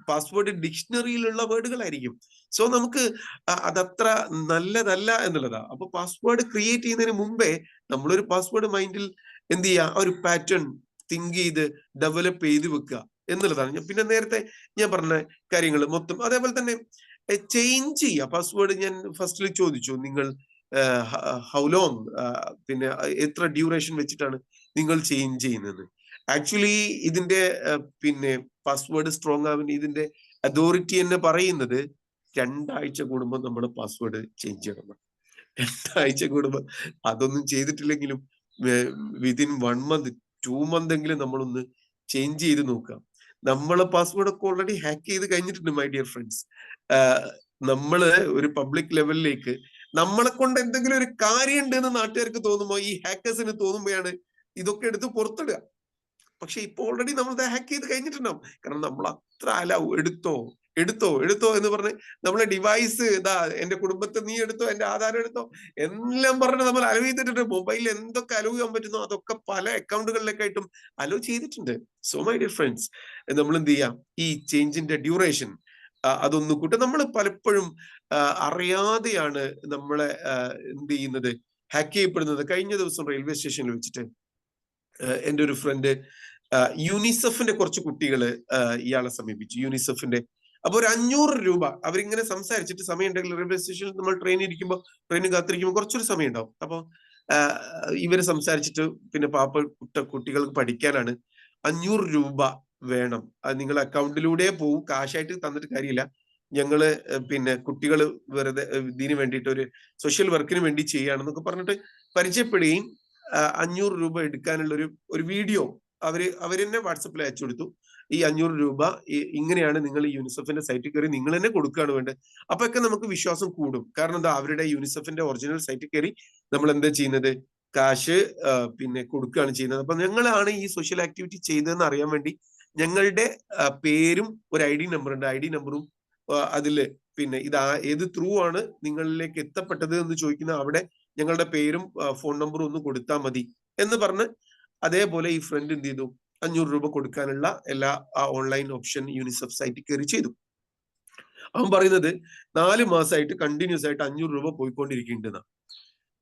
പാസ്വേഡ് ഡിക്ഷണറിയിലുള്ള വേർഡുകളായിരിക്കും. സോ നമുക്ക് അതത്ര നല്ലതല്ല എന്നുള്ളതാ. അപ്പൊ പാസ്വേഡ് ക്രിയേറ്റ് ചെയ്യുന്നതിന് മുമ്പേ നമ്മളൊരു പാസ്വേഡ് മൈൻഡിൽ എന്ത് ചെയ്യുക, ഒരു പാറ്റേൺ തിങ്ക് ചെയ്ത് ഡെവലപ്പ് ചെയ്ത് വെക്കുക എന്നുള്ളതാണ്. പിന്നെ നേരത്തെ ഞാൻ പറഞ്ഞ കാര്യങ്ങൾ മൊത്തം അതേപോലെ തന്നെ ചേഞ്ച് ചെയ്യുക പാസ്വേഡ്. ഞാൻ ഫസ്റ്റിൽ ചോദിച്ചു, നിങ്ങൾ ഹൗ ലോങ്, പിന്നെ എത്ര ഡ്യൂറേഷൻ വെച്ചിട്ടാണ് നിങ്ങൾ ചേഞ്ച് ചെയ്യുന്നത്. ആക്ച്വലി ഇതിന്റെ പിന്നെ പാസ്വേഡ് സ്ട്രോങ് ആവാൻ ഇതിന്റെ അതോറിറ്റി തന്നെ പറയുന്നത് 2 ആഴ്ച കൂടുമ്പോൾ നമ്മൾ പാസ്വേഡ് ചേഞ്ച് ചെയ്യണം. 2 ആഴ്ച കൂടുമ്പോൾ അതൊന്നും ചെയ്തിട്ടില്ലെങ്കിലും വിതിൻ 1 മന്ത് 2 മന്ത് എങ്കിലും നമ്മളൊന്ന് ചേഞ്ച് ചെയ്ത് നോക്കുക. നമ്മളെ പാസ്വേഡ് ഒക്കെ ഓൾറെഡി ഹാക്ക് ചെയ്ത് കഴിഞ്ഞിട്ടുണ്ട് മൈ ഡിയർ ഫ്രണ്ട്സ്. നമ്മള് ഒരു പബ്ലിക് ലെവലിലേക്ക് നമ്മളെ കൊണ്ട് എന്തെങ്കിലും ഒരു കാര്യം ഉണ്ട് എന്ന് നാട്ടുകാർക്ക് തോന്നുമ്പോൾ, ഈ ഹാക്കേഴ്സിന് തോന്നുമ്പോഴാണ് ഇതൊക്കെ എടുത്ത് പുറത്തിടുക. പക്ഷെ ഇപ്പൊ ഓൾറെഡി നമ്മൾ ഹാക്ക് ചെയ്ത് കഴിഞ്ഞിട്ടുണ്ടാവും. കാരണം നമ്മൾ അത്ര എടുത്തോ എന്ന് പറഞ്ഞ് നമ്മളെ ഡിവൈസ് ഇതാ, എന്റെ കുടുംബത്തെ നീ എടുത്തോ, എന്റെ ആധാരം എടുത്തോ എല്ലാം പറഞ്ഞ് നമ്മൾ അലോ ചെയ്തിട്ടുണ്ട്. മൊബൈലിൽ എന്തൊക്കെ അലോ ചെയ്യാൻ പറ്റുന്നോ അതൊക്കെ പല അക്കൗണ്ടുകളിലേക്കായിട്ടും അലോ ചെയ്തിട്ടുണ്ട്. സോ മൈ ഡിയർ ഫ്രണ്ട്സ്, നമ്മൾ എന്ത് ചെയ്യാം, ഈ ചേഞ്ചിന്റെ ഡ്യൂറേഷൻ അതൊന്നു കൂട്ടും. നമ്മൾ പലപ്പോഴും അറിയാതെയാണ് നമ്മളെ എന്ത് ചെയ്യുന്നത്, ഹാക്ക് ചെയ്യപ്പെടുന്നത്. കഴിഞ്ഞ ദിവസം റെയിൽവേ സ്റ്റേഷനിൽ വെച്ചിട്ട് എൻ്റെ ഒരു ഫ്രണ്ട് യൂണിസെഫിന്റെ കുറച്ച് കുട്ടികള് ഇയാളെ സമീപിച്ചു. യൂണിസെഫിന്റെ അപ്പൊ ഒരു 500 രൂപ അവരിങ്ങനെ സംസാരിച്ചിട്ട്, സമയം ഉണ്ടെങ്കിൽ റെയിൽവേ സ്റ്റേഷനിൽ നമ്മൾ ട്രെയിൻ ഇരിക്കുമ്പോൾ, ട്രെയിൻ കാത്തിരിക്കുമ്പോൾ കുറച്ചൊരു സമയം ഉണ്ടാവും. അപ്പൊ ഇവര് സംസാരിച്ചിട്ട്, പിന്നെ കുട്ടികൾക്ക് പഠിക്കാനാണ്, 500 രൂപ വേണം, അത് നിങ്ങളുടെ അക്കൗണ്ടിലൂടെ പോവും, കാശായിട്ട് തന്നിട്ട് കാര്യമില്ല, ഞങ്ങള് പിന്നെ കുട്ടികൾ വെറുതെ ഇതിന് വേണ്ടിയിട്ട് ഒരു സോഷ്യൽ വർക്കിന് വേണ്ടി ചെയ്യാണെന്നൊക്കെ പറഞ്ഞിട്ട് പരിചയപ്പെടുകയും 500 രൂപ എടുക്കാനുള്ള ഒരു വീഡിയോ അവരെന്നെ വാട്സപ്പിൽ അയച്ചു കൊടുത്തു. ഈ 500 രൂപ ഇങ്ങനെയാണ്, നിങ്ങൾ ഈ യൂണിസെഫിന്റെ സൈറ്റിൽ കയറി നിങ്ങൾ തന്നെ കൊടുക്കുകയാണ് വേണ്ടത്. അപ്പൊക്കെ നമുക്ക് വിശ്വാസം കൂടും. കാരണം എന്താ, അവരുടെ യൂണിസെഫിന്റെ ഒറിജിനൽ സൈറ്റിൽ കയറി നമ്മൾ എന്താ ചെയ്യുന്നത്, കാശ് പിന്നെ കൊടുക്കുകയാണ് ചെയ്യുന്നത്. അപ്പൊ ഞങ്ങളാണ് ഈ സോഷ്യൽ ആക്ടിവിറ്റി ചെയ്തതെന്ന് അറിയാൻ വേണ്ടി ഞങ്ങളുടെ പേരും ഒരു ID നമ്പർ ഉണ്ട്, ID നമ്പറും അതില് പിന്നെ ഇത് ഏത് ത്രൂ ആണ് നിങ്ങളിലേക്ക് എത്തപ്പെട്ടത് എന്ന് ചോദിക്കുന്ന അവിടെ ഞങ്ങളുടെ പേരും ഫോൺ നമ്പറും ഒന്ന് കൊടുത്താൽ മതി എന്ന് പറഞ്ഞ്, അതേപോലെ ഈ ഫ്രണ്ട് എന്ത് ചെയ്തു, 500 രൂപ കൊടുക്കാനുള്ള എല്ലാ ഓൺലൈൻ ഓപ്ഷൻ യൂണിസെഫ് സൈറ്റിൽ കയറി ചെയ്തു. അവൻ പറയുന്നത് 4 മാസമായിട്ട് കണ്ടിന്യൂസ് ആയിട്ട് 500 രൂപ പോയിക്കൊണ്ടിരിക്കുന്നുണ്ടെന്നാ.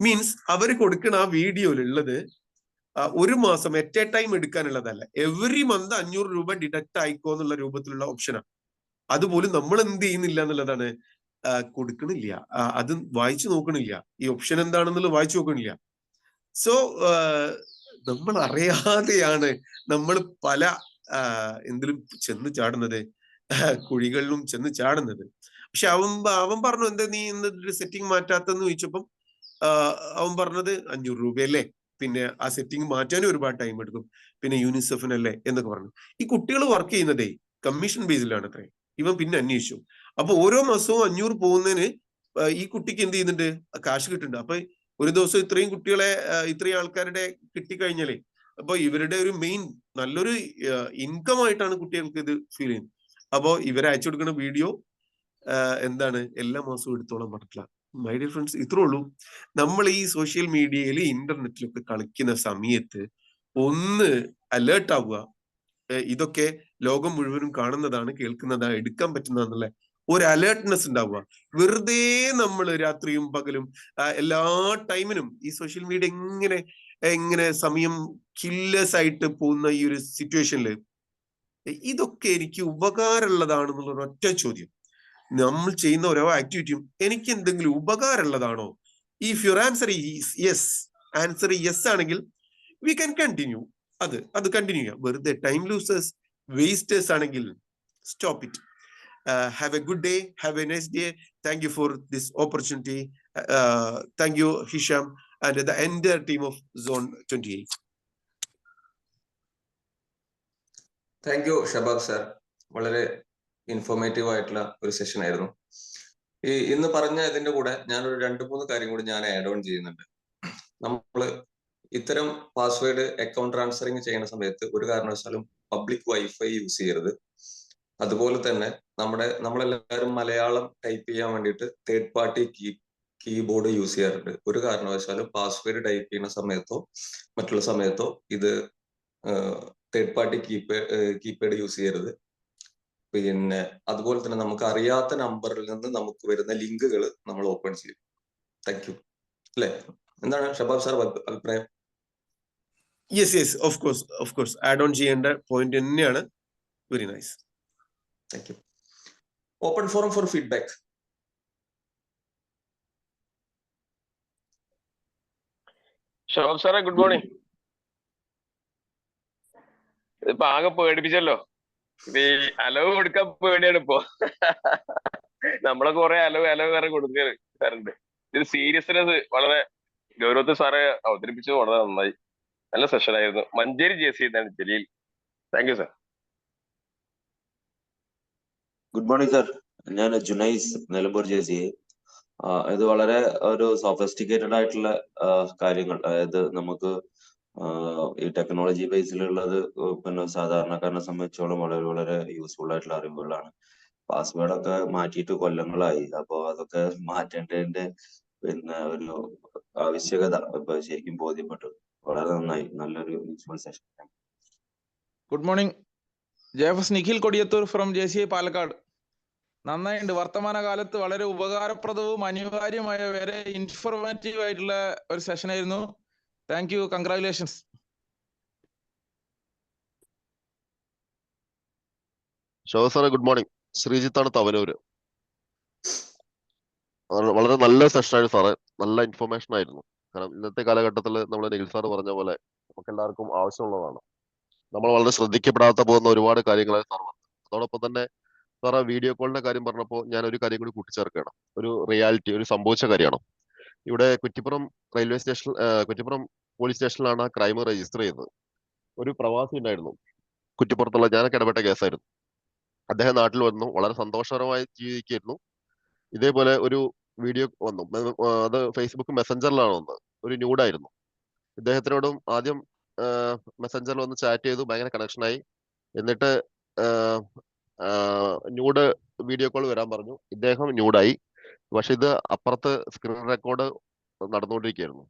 മീൻസ് അവര് കൊടുക്കുന്ന ആ വീഡിയോയിലുള്ളത് 1 മാസം എറ്റ് എ ടൈം എടുക്കാനുള്ളതല്ല, എവറി മന്ത് 500 രൂപ ഡിഡക്ട് ആയിക്കോ എന്നുള്ള രൂപത്തിലുള്ള ഓപ്ഷനാണ്. അതുപോലും നമ്മൾ എന്ത് ചെയ്യുന്നില്ല എന്നുള്ളതാണ്, കൊടുക്കണില്ല, അത് വായിച്ചു നോക്കണില്ല, ഈ ഓപ്ഷൻ എന്താണെന്നുള്ളത് വായിച്ചു നോക്കണില്ല. സോ നമ്മൾ അറിയാതെയാണ് നമ്മൾ പല എന്തിലും ചെന്ന് ചാടുന്നത്, കുഴികളിലും ചെന്ന് ചാടുന്നത്. പക്ഷെ അവൻ പറഞ്ഞു, എന്താ നീ ഇന്ന് സെറ്റിംഗ് മാറ്റാത്തെന്ന് ചോദിച്ചപ്പം അവൻ പറഞ്ഞത് 500 രൂപയല്ലേ, പിന്നെ ആ സെറ്റിംഗ് മാറ്റാനും ഒരുപാട് ടൈം എടുക്കും, പിന്നെ യൂണിസെഫിനല്ലേ എന്നൊക്കെ പറഞ്ഞു. ഈ കുട്ടികൾ വർക്ക് ചെയ്യുന്നതേ കമ്മീഷൻ ബേസിലാണ് അത്രേ. ഇവൻ പിന്നെ അന്വേഷിച്ചു. അപ്പൊ ഓരോ മാസവും 500 പോകുന്നതിന് ഈ കുട്ടിക്ക് എന്ത് ചെയ്യുന്നുണ്ട്, കാശ് കിട്ടുന്നുണ്ട്. അപ്പൊ ഒരു ദിവസം ഇത്രയും കുട്ടികളെ ഇത്രയും ആൾക്കാരുടെ കിട്ടിക്കഴിഞ്ഞാലേ അപ്പൊ ഇവരുടെ ഒരു മെയിൻ നല്ലൊരു ഇൻകം ആയിട്ടാണ് കുട്ടികൾക്ക് ഇത് ഫീൽ ചെയ്യുന്നത്. അപ്പോ ഇവരെ അയച്ചു കൊടുക്കുന്ന വീഡിയോ എന്താണ്, എല്ലാ മാസവും എടുത്തോളം പറഞ്ഞിട്ടില്ല. മൈ ഡിയർ ഫ്രണ്ട്സ്, ഇത്രേ ഉള്ളൂ. നമ്മൾ ഈ സോഷ്യൽ മീഡിയയിൽ ഇന്റർനെറ്റിലൊക്കെ കളിക്കുന്ന സമയത്ത് ഒന്ന് അലേർട്ട് ആവുക. ഇതൊക്കെ ലോകം മുഴുവനും കാണുന്നതാണ്, കേൾക്കുന്നതാണ്, എടുക്കാൻ പറ്റുന്നതാണല്ലേ, ഒരു അലേർട്ട്നെസ് ഉണ്ടാവുക. വെറുതെ നമ്മൾ രാത്രിയും പകലും എല്ലാ ടൈമിനും ഈ സോഷ്യൽ മീഡിയ എങ്ങനെ സമയം കില്ലേഴ്സ് ആയിട്ട് പോകുന്ന ഈ ഒരു സിറ്റുവേഷനിൽ ഇതൊക്കെ എനിക്ക് ഉപകാരമുള്ളതാണെന്നുള്ള ഒരൊറ്റ ചോദ്യം. നമ്മൾ ചെയ്യുന്ന ഓരോ ആക്ടിവിറ്റിയും എനിക്ക് എന്തെങ്കിലും ഉപകാരമുള്ളതാണോ? If your answer is yes, answer yes ആണെങ്കിൽ വി ക്യാൻ കണ്ടിന്യൂ. അത് കണ്ടിന്യൂ ചെയ്യാം. വെറുതെ ടൈം ലൂസേഴ്സ്, വേസ്റ്റേഴ്സ് ആണെങ്കിൽ stop it. Have a good day. Have a nice day. Thank you for this opportunity. Thank you, Hisham, and the entire team of Zone 28. Thank you Shabab sir. വളരെ informative ആയിട്ടുള്ള ഒരു session ആയിരുന്നു. ഇന്ന് പറഞ്ഞ ഇതിന്റെ കൂടെ ഞാനൊരു 2-3 കാര്യം കൂടി ഞാൻ ആഡ് ഓൺ ചെയ്യുന്നുണ്ട്. നമ്മള് ഇത്തരം പാസ്വേഡ് അക്കൗണ്ട് ട്രാൻസ്ഫറിങ് ചെയ്യുന്ന സമയത്ത് ഒരു കാരണവശാലും പബ്ലിക് വൈഫൈ യൂസ് ചെയ്യരുത്. അതുപോലെ തന്നെ നമ്മളെല്ലാവരും മലയാളം ടൈപ്പ് ചെയ്യാൻ വേണ്ടിയിട്ട് തേർഡ് പാർട്ടി കീബോർഡ് യൂസ് ചെയ്യാറുണ്ട്. ഒരു കാരണവശാലും പാസ്വേഡ് ടൈപ്പ് ചെയ്യുന്ന സമയത്തോ മറ്റുള്ള സമയത്തോ ഇത് തേർഡ് പാർട്ടി കീപാഡ് യൂസ് ചെയ്യരുത്. പിന്നെ അതുപോലെ തന്നെ നമുക്ക് അറിയാത്ത നമ്പറിൽ നിന്ന് നമുക്ക് വരുന്ന ലിങ്കുകൾ നമ്മൾ ഓപ്പൺ ചെയ്യും. Thank you. അല്ലേ? എന്താണ് ഷബാബ് സാർ അഭിപ്രായം? Yes, of course. Add on ചെയ്യേണ്ട പോയിന്റ് തന്നെയാണ്. Very nice. Thank you. Open forum for feedback. Shabab സാറേ, ഗുഡ് മോർണിംഗ്. ഇതിപ്പോ ആകെ പേടിപ്പിച്ചല്ലോ. ഇത് ഈ അലവ് കൊടുക്കാൻ പേടിയാണ് ഇപ്പോ. നമ്മളെ കുറെ അലവ് വേറെ കൊടുക്കാറുണ്ട്. ഇത് സീരിയസ്നെസ് വളരെ ഗൗരവത്തിൽ സാറെ അവതരിപ്പിച്ചത് വളരെ നന്നായി. നല്ല സെഷൻ ആയിരുന്നു. മഞ്ചേരി JC എന്നാണ് Jaleel. Thank you sir. Good morning sir. ഞാൻ ജുനൈസ്, നിലമ്പൂർ JC. ഇത് വളരെ ഒരു സോഫിസ്റ്റിക്കേറ്റഡ് ആയിട്ടുള്ള കാര്യങ്ങൾ, അതായത് നമുക്ക് ഈ ടെക്നോളജി ബേസിലുള്ളത് പിന്നെ സാധാരണക്കാരനെ സംബന്ധിച്ചോളം വളരെ യൂസ്ഫുൾ ആയിട്ടുള്ള അറിവുകളാണ്. പാസ്വേഡൊക്കെ മാറ്റിയിട്ട് കൊല്ലങ്ങളായി. അപ്പോൾ അതൊക്കെ മാറ്റേണ്ടതിന്റെ പിന്നെ ഒരു ആവശ്യകത ഇപ്പൊ ശരിക്കും ബോധ്യപ്പെട്ടു. വളരെ നന്നായി. നല്ലൊരു useful session. Good morning. JFS Nikhil Kodiyathur from JCI Palakkad. നന്നായിട്ടുണ്ട്. വർത്തമാനകാലത്ത് വളരെ ഉപകാരപ്രദവും അനിവാര്യമായ വളരെ ഇൻഫോർമേറ്റീവ് ആയിട്ടുള്ള ഒരു സെഷൻ ആയിരുന്നു. Thank you. കൺഗ്രാറ്റുലേഷൻസ്. ഷോ സാറേ, ഗുഡ് മോർണിംഗ്. ശ്രീജിത്താണ്, തവനൂര്. വളരെ നല്ല സെഷനായിരുന്നു സാറേ. നല്ല ഇൻഫർമേഷൻ ആയിരുന്നു. കാരണം ഇന്നത്തെ കാലഘട്ടത്തിൽ നമ്മൾ നിഖിൽ സാറ് പറഞ്ഞ പോലെ നമുക്ക് എല്ലാവർക്കും ആവശ്യമുള്ളതാണ്. നമ്മൾ വളരെ ശ്രദ്ധിക്കപ്പെടാത്ത പോകുന്ന ഒരുപാട് കാര്യങ്ങൾ സാർ പറഞ്ഞു. അതോടൊപ്പം തന്നെ സാറ് വീഡിയോ കോളിന്റെ കാര്യം പറഞ്ഞപ്പോൾ ഞാൻ ഒരു കാര്യം കൂടി കൂട്ടിച്ചേർക്കുകയാണ്. ഒരു റിയാലിറ്റി, ഒരു സംഭവിച്ച കാര്യമാണ്. ഇവിടെ കുറ്റിപ്പുറം കുറ്റിപ്പുറം പോലീസ് സ്റ്റേഷനിലാണ് ആ ക്രൈം രജിസ്റ്റർ ചെയ്തത്. ഒരു പ്രവാസി ഉണ്ടായിരുന്നു കുറ്റിപ്പുറത്തുള്ള, ഞാനൊക്കെ ഇടപെട്ട കേസായിരുന്നു. അദ്ദേഹം നാട്ടിൽ വന്നു, വളരെ സന്തോഷകരമായി ജീവിക്കുകയായിരുന്നു. ഇതേപോലെ ഒരു വീഡിയോ വന്നു. അത് ഫേസ്ബുക്ക് മെസ്സഞ്ചറിലാണ് വന്നത്. ഒരു ന്യൂഡായിരുന്നു. ഇദ്ദേഹത്തിനോടും ആദ്യം മെസ്സഞ്ചറിൽ വന്ന് ചാറ്റ് ചെയ്തു, ഭയങ്കര കണക്ഷനായി. എന്നിട്ട് ന്യൂഡ് വീഡിയോ കോൾ വരാൻ പറഞ്ഞു. ഇദ്ദേഹം ന്യൂഡായി. പക്ഷെ ഇത് അപ്പുറത്ത് സ്ക്രീൻ റെക്കോർഡ് നടന്നുകൊണ്ടിരിക്കുകയായിരുന്നു.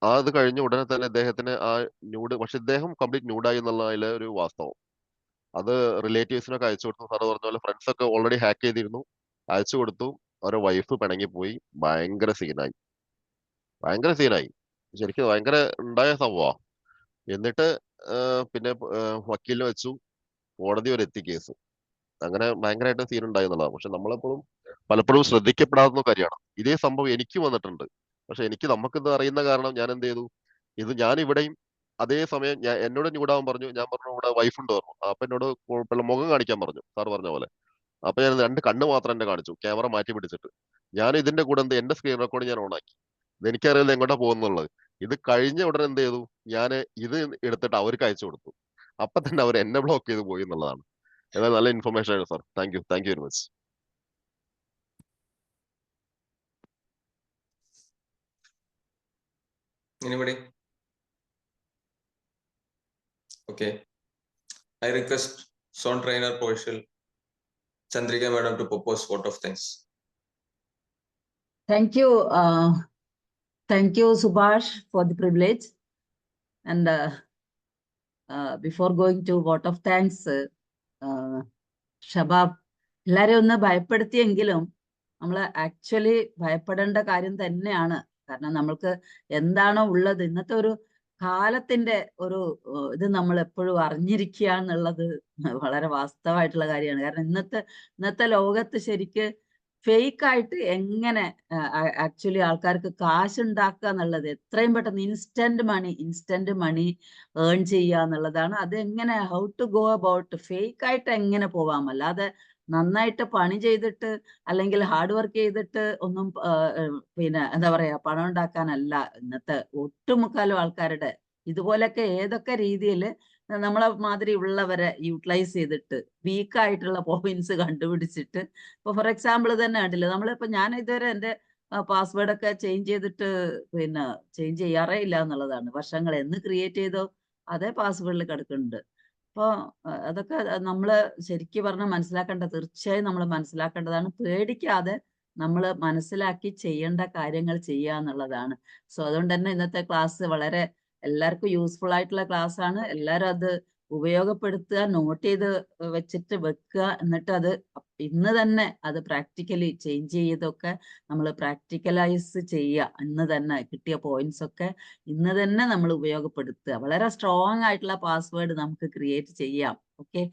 അത് കഴിഞ്ഞ ഉടനെ തന്നെ ഇദ്ദേഹത്തിന് ആ ന്യൂഡ്, പക്ഷെ ഇദ്ദേഹം കംപ്ലീറ്റ് ന്യൂഡായി എന്നുള്ളതിൽ ഒരു വാസ്തവം. അത് റിലേറ്റീവ്സിനൊക്കെ അയച്ചു കൊടുത്തു. സാറ് പറഞ്ഞ പോലെ ഫ്രണ്ട്സ് ഒക്കെ ഓൾറെഡി ഹാക്ക് ചെയ്തിരുന്നു, അയച്ചു കൊടുത്തു. അവരുടെ വൈഫ് പിണങ്ങിപ്പോയി. ഭയങ്കര സീനായി. ശരിക്കും ഭയങ്കര ഉണ്ടായ സംഭവമാണ്. എന്നിട്ട് പിന്നെ വക്കീലിനെ വെച്ചു, കോടതി വരെ എത്തി കേസ്. അങ്ങനെ ഭയങ്കരമായിട്ട് സീൻ ഉണ്ടായി എന്നുള്ളതാണ്. പക്ഷെ പലപ്പോഴും ശ്രദ്ധിക്കപ്പെടാവുന്ന കാര്യമാണ്. ഇതേ സംഭവം എനിക്കും വന്നിട്ടുണ്ട്. പക്ഷെ നമുക്കിത് അറിയുന്ന കാരണം ഞാൻ എന്ത് ചെയ്തു, ഇത് ഞാൻ ഇവിടെയും അതേ സമയം എന്നോട് ന്യൂഡാവാൻ പറഞ്ഞു. ഞാൻ പറഞ്ഞു ഇവിടെ വൈഫ് ഉണ്ട് പറഞ്ഞു. അപ്പൊ എന്നോട് കുഴപ്പമില്ല, മുഖം കാണിക്കാൻ പറഞ്ഞു സാർ പറഞ്ഞ പോലെ. അപ്പൊ ഞാൻ 2 കണ്ണ് മാത്രം എന്നെ കാണിച്ചു, ക്യാമറ മാറ്റി പിടിച്ചിട്ട്. ഞാൻ ഇതിന്റെ കൂടെ എന്റെ സ്ക്രീൻ റെക്കോർഡ് ഞാൻ ഓണാക്കി. എനിക്കറിയില്ല എങ്ങോട്ടാ പോകുന്നുള്ളത്. ഇത് കഴിഞ്ഞ ഉടനെ എന്ത് ചെയ്തു, ഞാൻ ഇത് എടുത്തിട്ട് അവർക്ക് അയച്ചു കൊടുത്തു. അപ്പൊ തന്നെ അവർ എന്നെ ബ്ലോക്ക് ചെയ്ത് പോയി എന്നുള്ളതാണ്. ഏതായാലും നല്ല ഇൻഫർമേഷൻ ആണ് sir. Thank you very much. Anybody? Okay. I request Zone Trainer Portial Chandrika Madam to propose vote of thanks. Thank you. Thank you, Subhash, for the privilege. And before going to vote of thanks, Shabab എല്ലാരെയും ഒന്ന് ഭയപ്പെടുത്തിയെങ്കിലും നമ്മൾ actually ഭയപ്പെടേണ്ട കാര്യം തന്നെയാണ്. കാരണം നമ്മൾക്ക് എന്താണോ ഉള്ളത്, ഇന്നത്തെ ഒരു കാലത്തിന്റെ ഒരു ഇത് നമ്മൾ എപ്പോഴും അറിഞ്ഞിരിക്കുക എന്നുള്ളത് വളരെ വാസ്തവമായിട്ടുള്ള കാര്യമാണ്. കാരണം ഇന്നത്തെ ലോകത്ത് ശരിക്ക് ഫേക്ക് ആയിട്ട് എങ്ങനെ ആക്ച്വലി ആൾക്കാർക്ക് കാശ് ഉണ്ടാക്കുക എന്നുള്ളത്, എത്രയും പെട്ടെന്ന് ഇൻസ്റ്റന്റ് മണി ഏൺ ചെയ്യുക എന്നുള്ളതാണ്. അത് എങ്ങനെ, how to go about, fake ആയിട്ട് എങ്ങനെ പോവാം. അല്ലാതെ നന്നായിട്ട് പണി ചെയ്തിട്ട് അല്ലെങ്കിൽ ഹാർഡ് വർക്ക് ചെയ്തിട്ട് ഒന്നും പിന്നെ എന്താ പറയാ പണം ഉണ്ടാക്കാനല്ല ഇന്നത്തെ ഒട്ടുമുക്കാലും ആൾക്കാരുടെ ഇതുപോലൊക്കെ ഏതൊക്കെ രീതിയിൽ നമ്മളെ മാതിരി ഉള്ളവരെ യൂട്ടിലൈസ് ചെയ്തിട്ട് വീക്കായിട്ടുള്ള പോയിന്റ്സ് കണ്ടുപിടിച്ചിട്ട് ഇപ്പൊ ഫോർ എക്സാമ്പിൾ തന്നെ കണ്ടില്ല നമ്മളിപ്പോ ഞാൻ ഇതുവരെ എൻ്റെ പാസ്വേഡ് ഒക്കെ ചേഞ്ച് ചെയ്തിട്ട് പിന്നെ ചേഞ്ച് ചെയ്യാറേ ഇല്ല എന്നുള്ളതാണ്. വർഷങ്ങൾ എന്ന് ക്രിയേറ്റ് ചെയ്തോ അതേ പാസ്വേഡിൽ കിടക്കുന്നുണ്ട്. അപ്പോൾ അതൊക്കെ നമ്മൾ ശരിക്കും പറഞ്ഞാൽ മനസ്സിലാക്കേണ്ട, തീർച്ചയായും നമ്മൾ മനസ്സിലാക്കേണ്ടതാണ്. പേടിക്കാതെ നമ്മൾ മനസ്സിലാക്കി ചെയ്യേണ്ട കാര്യങ്ങൾ ചെയ്യുക എന്നുള്ളതാണ്. സോ അതുകൊണ്ട് തന്നെ ഇന്നത്തെ ക്ലാസ് വളരെ എല്ലാവർക്കും യൂസ്ഫുൾ ആയിട്ടുള്ള ക്ലാസ് ആണ്. എല്ലാവരും അത് ഉപയോഗപ്പെടുത്തുക, നോട്ട് ചെയ്ത് വെച്ചിട്ട് വെക്കുക. എന്നിട്ട് അത് ഇന്ന് തന്നെ അത് പ്രാക്ടിക്കലി ചേഞ്ച് ചെയ്തൊക്കെ നമ്മൾ പ്രാക്ടിക്കലൈസ് ചെയ്യുക. ഇന്ന് തന്നെ കിട്ടിയ പോയിന്റ്സ് ഒക്കെ ഇന്ന് തന്നെ നമ്മൾ ഉപയോഗപ്പെടുത്തുക. വളരെ സ്ട്രോങ് ആയിട്ടുള്ള പാസ്വേഡ് നമുക്ക് ക്രിയേറ്റ് ചെയ്യാം. Okay,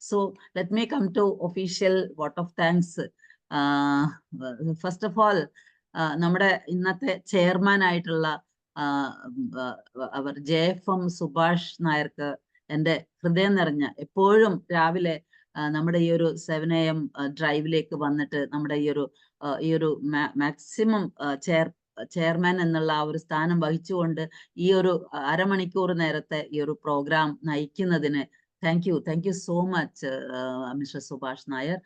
so let me come to official vote of thanks. First of all നമ്മുടെ ഇന്നത്തെ ചെയർമാൻ ആയിട്ടുള്ള അവർ JFM സുഭാഷ് നായർക്ക് എൻ്റെ ഹൃദയം നിറഞ്ഞ, എപ്പോഴും രാവിലെ നമ്മുടെ ഈ ഒരു 7 AM ഡ്രൈവിലേക്ക് വന്നിട്ട് നമ്മുടെ ഈ ഒരു മാക്സിമം ചെയർമാൻ എന്നുള്ള ആ ഒരു സ്ഥാനം വഹിച്ചുകൊണ്ട് ഈ ഒരു അരമണിക്കൂർ നേരത്തെ ഈ ഒരു പ്രോഗ്രാം നയിക്കുന്നതിന് thank you so much mister Subhash Nair.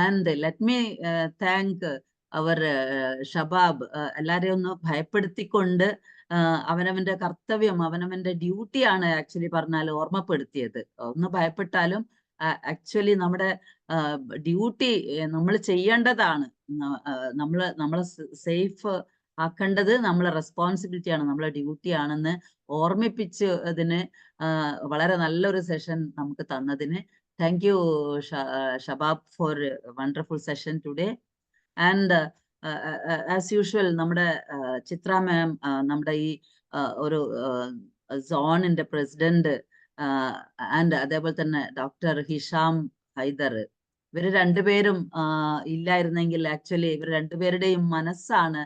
And let me thank our Shabab. എല്ലാരെയും ഒന്ന് ഭയപ്പെടുത്തിക്കൊണ്ട് അവനവന്റെ കർത്തവ്യം, അവനവന്റെ ഡ്യൂട്ടിയാണ് ആക്ച്വലി പറഞ്ഞാൽ ഓർമ്മപ്പെടുത്തിയത്. ഒന്ന് ഭയപ്പെട്ടാലും ആക്ച്വലി നമ്മുടെ ഡ്യൂട്ടി നമ്മൾ ചെയ്യേണ്ടതാണ്. നമ്മളെ സേഫ് ആക്കേണ്ടത് നമ്മളെ റെസ്പോൺസിബിലിറ്റിയാണ്, നമ്മളെ ഡ്യൂട്ടി ആണെന്ന് ഓർമ്മിപ്പിച്ച് അതിന് വളരെ നല്ലൊരു സെഷൻ നമുക്ക് തന്നതിന് thank you Shabab for wonderful session today. And as usual നമ്മുടെ ചിത്ര മാം, നമ്മുടെ ഈ ഒരു സോണിന്റെ പ്രസിഡന്റ്, ആൻഡ് അതേപോലെ തന്നെ ഡോക്ടർ ഹിഷാം ഹൈദർ, ഇവര് രണ്ടുപേരും ഇല്ലായിരുന്നെങ്കിൽ ആക്ച്വലി ഇവർ രണ്ടുപേരുടെയും മനസ്സാണ്,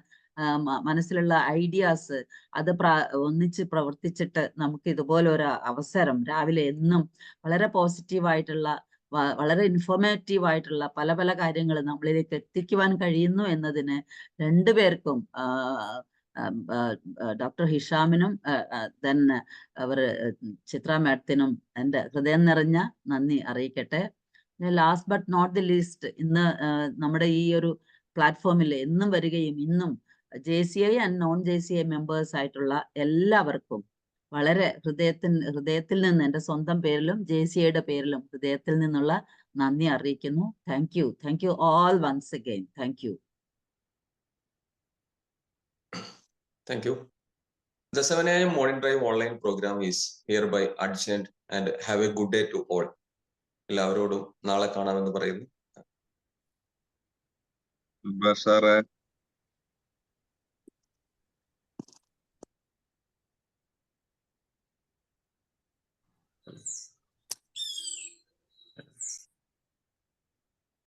മനസ്സിലുള്ള ഐഡിയാസ് അത് ഒന്നിച്ച് പ്രവർത്തിച്ചിട്ട് നമുക്ക് ഇതുപോലെ ഒരു അവസരം രാവിലെ എന്നും വളരെ പോസിറ്റീവായിട്ടുള്ള, വളരെ ഇൻഫോർമേറ്റീവ് ആയിട്ടുള്ള പല പല കാര്യങ്ങൾ നമ്മളിലേക്ക് എത്തിക്കുവാൻ കഴിയുന്നു എന്നതിന് രണ്ടുപേർക്കും, ഡോക്ടർ ഹിഷാമിനും ദെൻ അവർ ചിത്ര മാഡത്തിനും എൻ്റെ ഹൃദയം നിറഞ്ഞ നന്ദി അറിയിക്കട്ടെ. Last but not the least, ഇന്ന് നമ്മുടെ ഈ ഒരു പ്ലാറ്റ്ഫോമിൽ എന്നും വരികയും ഇന്നും JCI and non JCI members ആയിട്ടുള്ള എല്ലാവർക്കും വളരെ ഹൃദയത്തിൽ നിന്ന് എൻ്റെ സ്വന്തം പേരിലും JCIയുടെ പേരിലും ഹൃദയത്തിൽ നിന്നുള്ള നന്ദി അറിയിക്കുന്നു. Thank you all once again. Thank you. Thank you. The 7 AM morning drive online program is hereby adjourned and have a good day to all. എല്ലാവരോടും നാളെ കാണാമെന്ന് പറയുന്നു. സാറേ